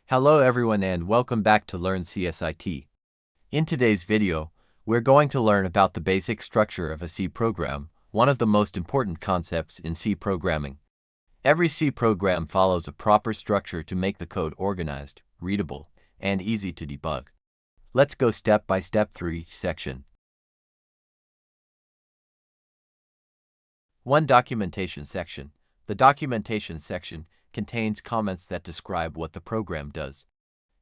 Hello everyone and welcome back to Learn CSIT. In today's video, we're going to learn about the basic structure of a C program, one of the most important concepts in C programming. Every C program follows a proper structure to make the code organized, readable, and easy to debug. Let's go step by step through each section. 1. Documentation section. The documentation section contains comments that describe what the program does.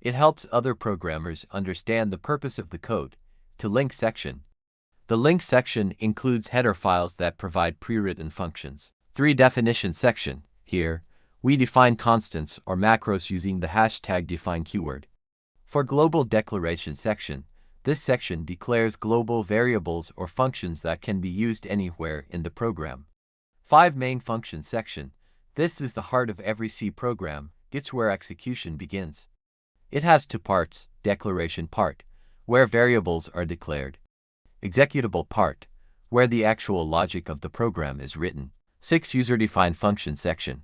It helps other programmers understand the purpose of the code. 2. Link section. The link section includes header files that provide pre-written functions. 3. Definition section. Here, we define constants or macros using the hashtag define keyword. 4. Global declaration section. This section declares global variables or functions that can be used anywhere in the program. 5. Main function section. This is the heart of every C program. It's where execution begins. It has two parts: declaration part, where variables are declared; executable part, where the actual logic of the program is written. 6. User-defined function section.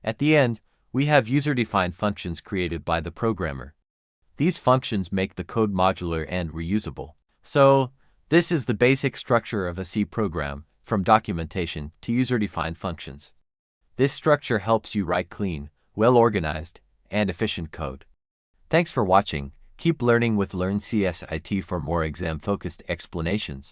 At the end, we have user-defined functions created by the programmer. These functions make the code modular and reusable. So, this is the basic structure of a C program, from documentation to user-defined functions. This structure helps you write clean, well-organized, and efficient code. Thanks for watching. Keep learning with Learn CSIT for more exam-focused explanations.